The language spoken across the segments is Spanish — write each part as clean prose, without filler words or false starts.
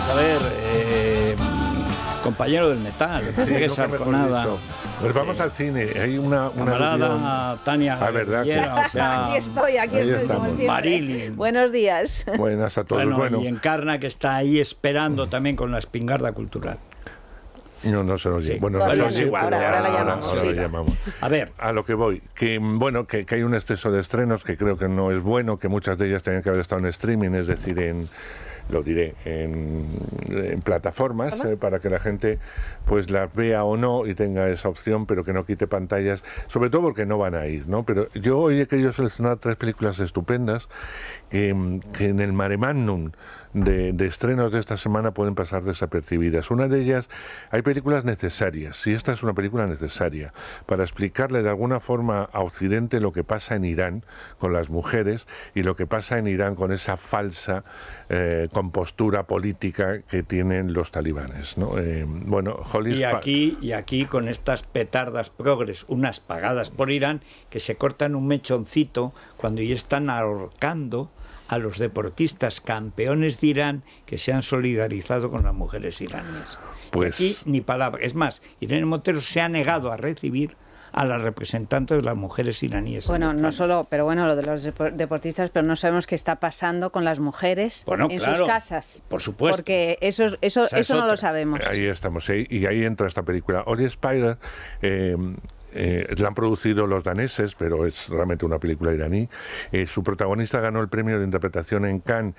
a ver, compañero del metal, Rodríguez Arconada. Pues vamos al cine. Hay una camarada Tania. ¿verdad? O sea, aquí estoy como siempre. Marilyn. Buenos días. Buenas a todos. Bueno, y Encarna, que está ahí esperando también con la espingarda cultural. No se nos lleva. Sí. Bueno, Bueno, no, sí, ahora la llamamos. Ahora la llamamos. A ver. A lo que voy, que bueno, que hay un exceso de estrenos que creo que no es bueno, que muchas de ellas tenían que haber estado en streaming, es decir, en plataformas, para que la gente pues las vea o no y tenga esa opción, pero que no quite pantallas, sobre todo porque no van a ir, ¿no? Pero yo hoy he querido seleccionar 3 películas estupendas que en el mare magnum de estrenos de esta semana pueden pasar desapercibidas. Una de ellas, hay películas necesarias, y esta es una película necesaria, para explicarle de alguna forma a Occidente lo que pasa en Irán con las mujeres y lo que pasa en Irán con esa falsa compostura política que tienen los talibanes, ¿no? Y aquí con estas petardas progres, unas pagadas por Irán, que se cortan un mechoncito cuando ya están ahorcando a los deportistas campeones de Irán que se han solidarizado con las mujeres iraníes. Pues, y aquí ni palabra. Es más, Irene Montero se ha negado a recibir a las representantes de las mujeres iraníes. Bueno, no solo, pero bueno, lo de los deportistas, pero no sabemos qué está pasando con las mujeres en sus casas. Por supuesto. Porque eso no lo sabemos. Ahí estamos, y ahí entra esta película. Oli Spider, la han producido los daneses, pero es realmente una película iraní. Su protagonista ganó el premio de interpretación en Cannes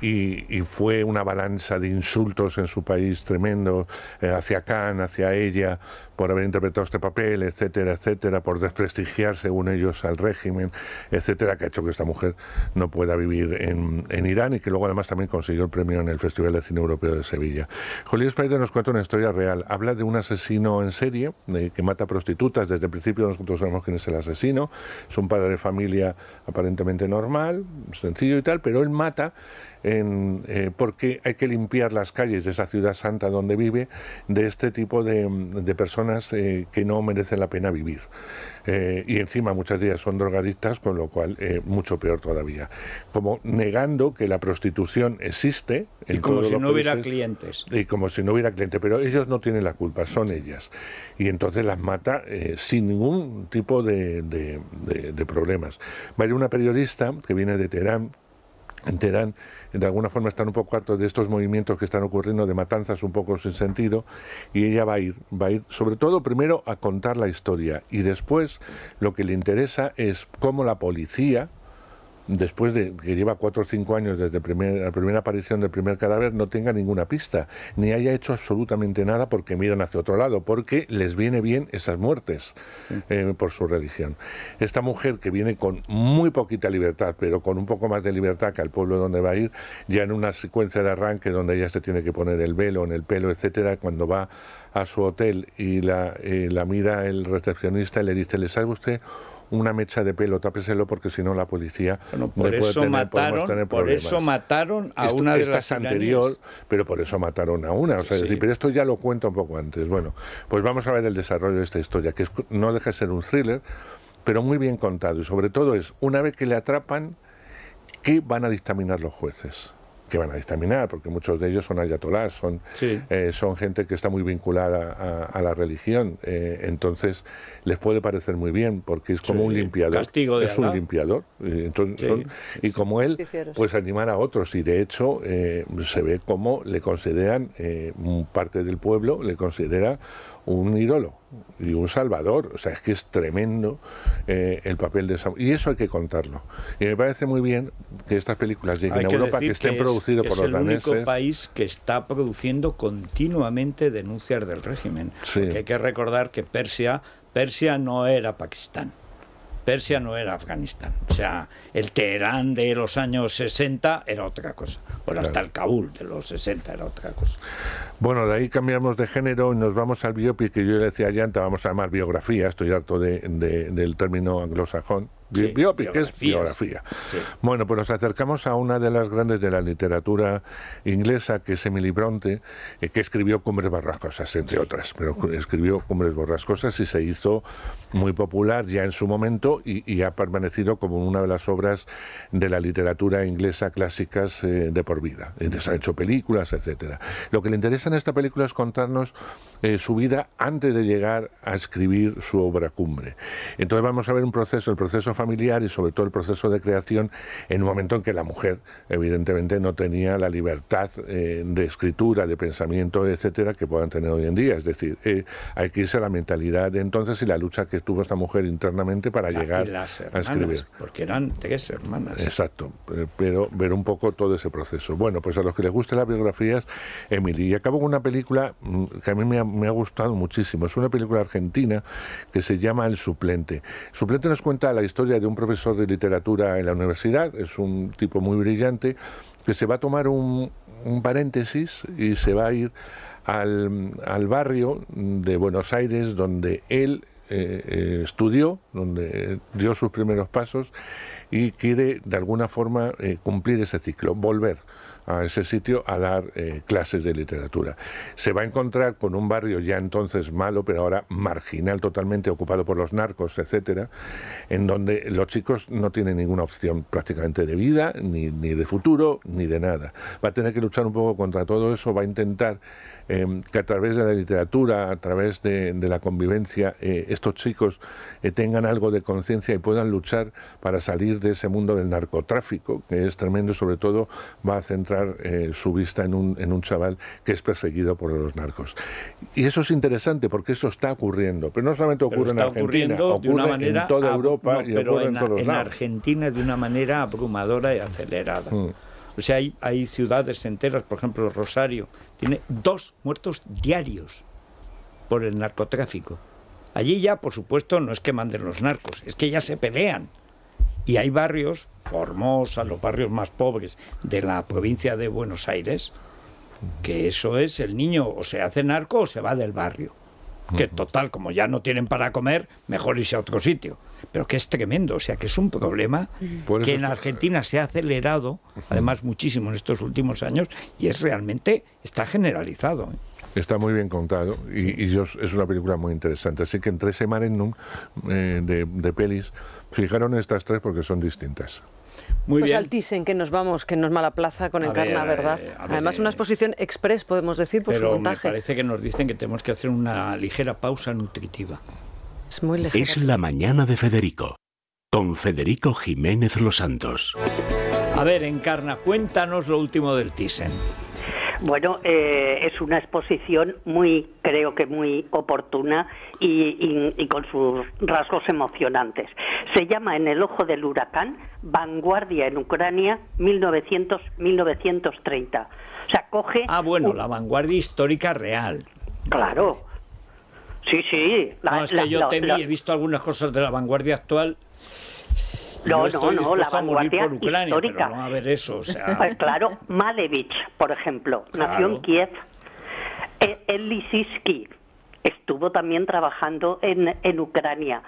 y fue una balanza de insultos en su país tremendo hacia Cannes, hacia ella, por haber interpretado este papel, etcétera, etcétera, por desprestigiar, según ellos, al régimen, etcétera, que ha hecho que esta mujer no pueda vivir en Irán y que luego además también consiguió el premio en el Festival de Cine Europeo de Sevilla. Holly Spider nos cuenta una historia real. Habla de un asesino en serie que mata prostitutas. Desde el principio nosotros sabemos quién es el asesino. Es un padre de familia aparentemente normal, sencillo y tal, pero él mata porque hay que limpiar las calles de esa ciudad santa donde vive de este tipo de personas que no merecen la pena vivir. Y encima muchas de ellas son drogadictas, con lo cual mucho peor todavía. Como negando que la prostitución existe. Y como si no hubiera clientes. Y como si no hubiera clientes, pero ellos no tienen la culpa, son ellas. Y entonces las mata sin ningún tipo de problemas. Hay una periodista que viene de Teherán. En Teherán, de alguna forma, están un poco hartos de estos movimientos que están ocurriendo, de matanzas un poco sin sentido, y ella va a ir sobre todo primero a contar la historia, y después lo que le interesa es cómo la policía, después de que lleva 4 o 5 años desde la primera aparición del primer cadáver, no tenga ninguna pista, ni haya hecho absolutamente nada porque miran hacia otro lado, porque les viene bien esas muertes por su religión. Esta mujer, que viene con muy poquita libertad, pero con un poco más de libertad que al pueblo donde va a ir, ya en una secuencia de arranque donde ella se tiene que poner el velo en el pelo, etcétera, cuando va a su hotel y la mira el recepcionista y le dice: ¿le sabe usted una mecha de pelo? Tápeselo, porque si no la policía podemos tener problemas. Por eso mataron a una de las anterior, pero por eso mataron a una. O sea, sí. Decir, pero esto ya lo cuento un poco antes. Bueno, pues vamos a ver el desarrollo de esta historia, que no deja de ser un thriller, pero muy bien contado. Y sobre todo es, una vez que le atrapan, ¿qué van a dictaminar los jueces? Que van a dictaminar, porque muchos de ellos son ayatolás, son gente que está muy vinculada a la religión, entonces les puede parecer muy bien, porque es como un limpiador, es un limpiador, entonces, y como él, pues animar a otros, y de hecho se ve como le consideran, parte del pueblo le considera un ídolo y un salvador. O sea, es que es tremendo el papel de esa... Y eso hay que contarlo. Y me parece muy bien que estas películas lleguen a Europa, que estén producidas por los daneses. Es el único país que está produciendo continuamente denuncias del régimen. Porque hay que recordar que Persia no era Pakistán. Persia no era Afganistán. O sea, el Teherán de los años 60 era otra cosa. Bueno, hasta el Kabul de los 60 era otra cosa. Bueno, de ahí cambiamos de género y nos vamos al biopic, que yo le decía a Llanta, vamos a llamar biografía, estoy harto del término anglosajón, Biopic es biografía. Sí. Bueno, pues nos acercamos a una de las grandes de la literatura inglesa, que es Emily Bronte, que escribió Cumbres Borrascosas, entre otras, pero escribió Cumbres Borrascosas y se hizo muy popular ya en su momento y ha permanecido como una de las obras de la literatura inglesa clásicas de por vida. Se han hecho películas, etcétera. Lo que le interesa en esta película es contarnos su vida antes de llegar a escribir su obra cumbre. Entonces vamos a ver el proceso familiar y sobre todo el proceso de creación en un momento en que la mujer evidentemente no tenía la libertad de escritura, de pensamiento, etcétera, que puedan tener hoy en día. Es decir, hay que irse a la mentalidad de entonces y la lucha que tuvo esta mujer internamente para llegar a escribir. Porque eran 3 hermanas. Exacto, pero ver un poco todo ese proceso. Bueno, pues a los que les gusten las biografías, Emily. Y acabo con una película que a mí me ha gustado muchísimo. Es una película argentina que se llama El Suplente. El Suplente nos cuenta la historia de un profesor de literatura en la universidad. Es un tipo muy brillante que se va a tomar un paréntesis y se va a ir al barrio de Buenos Aires donde él estudió, donde dio sus primeros pasos y quiere de alguna forma cumplir ese ciclo, volver a ese sitio a dar clases de literatura. Se va a encontrar con un barrio ya entonces malo, pero ahora marginal totalmente, ocupado por los narcos, etcétera, en donde los chicos no tienen ninguna opción prácticamente de vida, ni de futuro, ni de nada. Va a tener que luchar un poco contra todo eso, va a intentar que a través de la literatura, a través de la convivencia, estos chicos tengan algo de conciencia y puedan luchar para salir de ese mundo del narcotráfico, que es tremendo, y sobre todo va a centrar su vista en un chaval que es perseguido por los narcos. Y eso es interesante porque eso está ocurriendo, pero no solamente ocurre en Argentina, ocurre en toda Europa y ocurre en todos lados. En Argentina de una manera abrumadora y acelerada. O sea, hay ciudades enteras, por ejemplo Rosario, tiene 2 muertos diarios por el narcotráfico. Allí ya, por supuesto, no es que manden los narcos, es que ya se pelean. Y hay barrios, Formosa, los barrios más pobres de la provincia de Buenos Aires, que eso es, el niño o se hace narco o se va del barrio. Que total, como ya no tienen para comer, mejor irse a otro sitio. Pero que es tremendo, o sea que es un problema que en Argentina se ha acelerado, además muchísimo en estos últimos años, y es realmente, está generalizado. Está muy bien contado y es una película muy interesante. Así que entre ese mare de pelis, fijaron estas 3 porque son distintas. Muy pues bien. Al Thyssen, que nos vamos, que no es mala plaza con Encarna, ¿verdad? Además, una exposición express, podemos decir, por su montaje. Pero me parece que nos dicen que tenemos que hacer una ligera pausa nutritiva. Es muy ligera. Es la mañana de Federico, con Federico Jiménez Los Santos. A ver, Encarna, cuéntanos lo último del Thyssen. Bueno, es una exposición creo que muy oportuna y con sus rasgos emocionantes. Se llama En el ojo del huracán, Vanguardia en Ucrania, 1900-1930. O sea, coge... la vanguardia histórica real. Claro. Sí. He visto algunas cosas de la vanguardia actual. No, la vanguardia histórica. Pero no a ver eso, o sea... Claro, Malevich, por ejemplo, nació en Kiev. El Lissinsky estuvo también trabajando en Ucrania.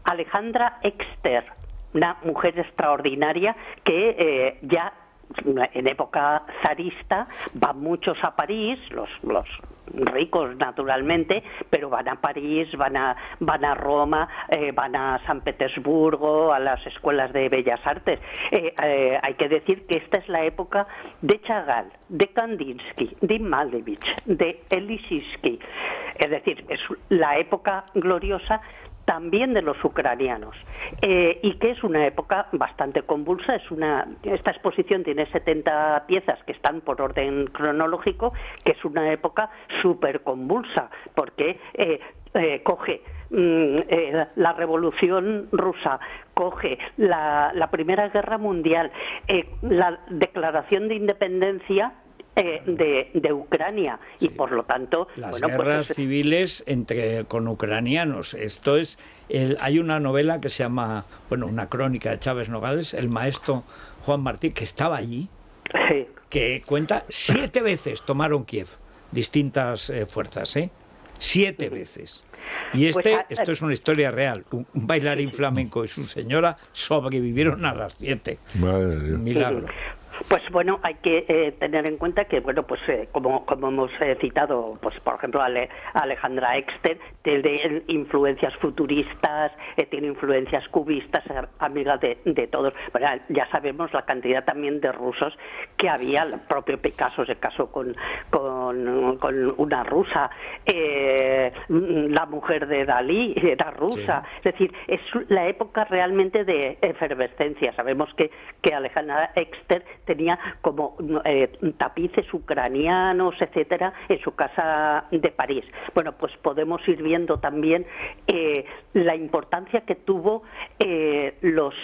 Alejandra Exter, una mujer extraordinaria que ya en época zarista van muchos a París, los ricos naturalmente, pero van a París, van a Roma, van a San Petersburgo, a las escuelas de Bellas Artes. Hay que decir que esta es la época de Chagall, de Kandinsky, de Malevich, de Lissinsky. Es decir, es la época gloriosa también de los ucranianos, y que es una época bastante convulsa. Esta exposición tiene 70 piezas que están por orden cronológico, que es una época súper convulsa, porque coge la Revolución Rusa, coge la Primera Guerra Mundial, la Declaración de Independencia de Ucrania, y por lo tanto las guerras civiles con ucranianos. Esto es hay una novela que se llama, una crónica de Chávez Nogales, el maestro Juan Martí, que estaba allí, que cuenta 7 veces tomaron Kiev distintas fuerzas, 7 veces. Y esto es una historia real. Un bailarín flamenco y su señora sobrevivieron a las 7. Un milagro. Pues bueno, hay que tener en cuenta que, bueno, pues como hemos citado, pues por ejemplo, Alejandra Exter tiene influencias futuristas, tiene influencias cubistas, amiga de todos. Bueno, ya sabemos la cantidad también de rusos que había. El propio Picasso se casó con una rusa. La mujer de Dalí era rusa. Sí. Es decir, es la época realmente de efervescencia. Sabemos que Alejandra Exter tenía como tapices ucranianos, etcétera, en su casa de París. Bueno, pues podemos ir viendo también la importancia que tuvo los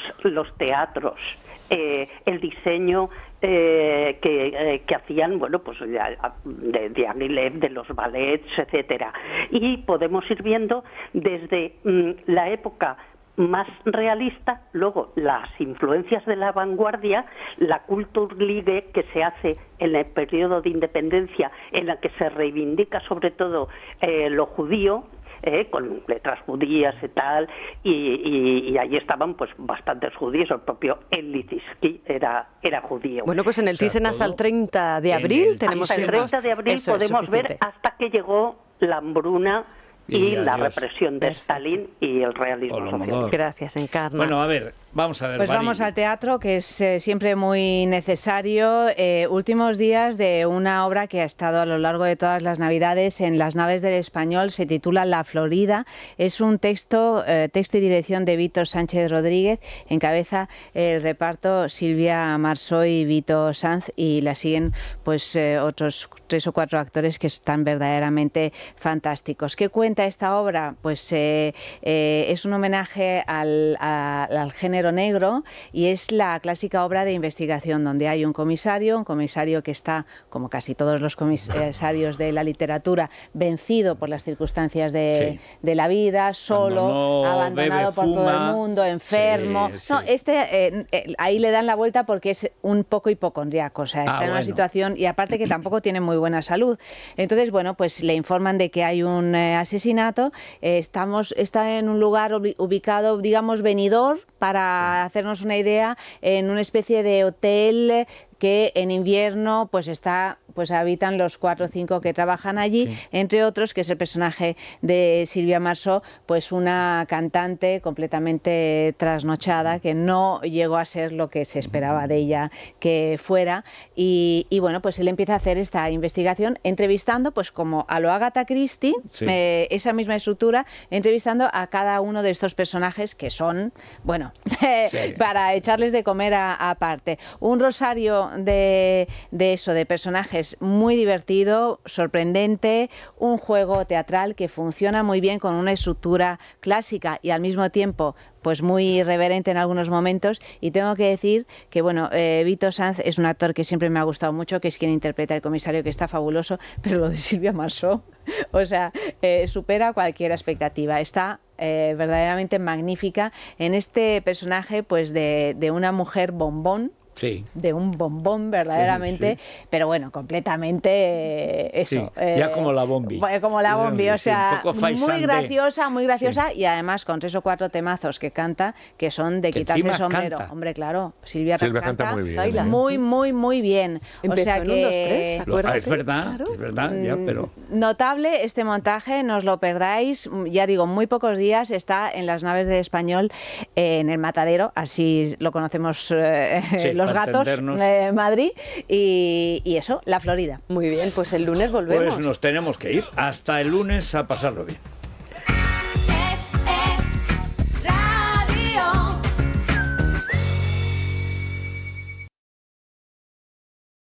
teatros, el diseño que hacían, bueno, pues de Diaghilev, de los ballets, etcétera. Y podemos ir viendo desde la época más realista, luego las influencias de la vanguardia, la Kulturliebe que se hace en el periodo de independencia, en la que se reivindica sobre todo lo judío, con letras judías y tal, y allí estaban pues bastantes judíos. El propio Lissitzky era judío. Bueno, pues en el Thyssen hasta el 30 de abril tenemos... Hasta el 30 de abril podemos ver hasta que llegó la hambruna y la represión de Stalin y el realismo social. Gracias, Encarna. Bueno, a ver, vamos a ver. Pues vamos al teatro, que es siempre muy necesario. Últimos días de una obra que ha estado a lo largo de todas las Navidades en las naves del Español, se titula La Florida. Es un texto y dirección de Víctor Sánchez Rodríguez. Encabeza el reparto Silvia Marsó y Vito Sanz, y la siguen pues otros 3 o 4 actores que están verdaderamente fantásticos. ¿Qué cuenta esta obra? Pues es un homenaje al género negro, y es la clásica obra de investigación donde hay un comisario que está, como casi todos los comisarios de la literatura, vencido por las circunstancias de la vida, solo, abandonado por todo el mundo, enfermo. Sí. No, ahí le dan la vuelta porque es un poco hipocondriaco, o sea, está en una situación, y aparte que tampoco tiene muy buena salud. Entonces, bueno, pues le informan de que hay un asesinato. Está en un lugar ubicado, digamos, venidor, para hacernos una idea, en una especie de hotel que en invierno pues habitan los 4 o 5 que trabajan allí, entre otros, que es el personaje de Silvia Marsó, pues una cantante completamente trasnochada que no llegó a ser lo que se esperaba de ella que fuera, y bueno, pues él empieza a hacer esta investigación entrevistando, pues como a lo Agatha Christie, esa misma estructura, entrevistando a cada uno de estos personajes que son, bueno, para echarles de comer aparte. Un rosario de personajes muy divertido, sorprendente, un juego teatral que funciona muy bien con una estructura clásica y al mismo tiempo pues muy irreverente en algunos momentos. Y tengo que decir que, bueno, Vito Sanz es un actor que siempre me ha gustado mucho, que es quien interpreta al comisario, que está fabuloso, pero lo de Silvia Marsó, o sea, supera cualquier expectativa. Está verdaderamente magnífica en este personaje, pues de una mujer bombón, de un bombón verdaderamente, pero bueno, completamente eso. Ya como la Bombi. Como la Bombi, o sea, muy graciosa, y además con 3 o 4 temazos que canta, que son de quitarse el sombrero. Canta. Hombre, claro, Silvia canta muy bien. Muy bien. Empezó o sea en que... un 2, 3, es verdad, claro. Es verdad, ya, pero... Notable este montaje, no os lo perdáis. Ya digo, muy pocos días, está en las naves del Español, en el Matadero, así lo conocemos los gatos de Madrid, y eso, La Florida. Muy bien, pues el lunes volvemos. Pues nos tenemos que ir. Hasta el lunes, a pasarlo bien.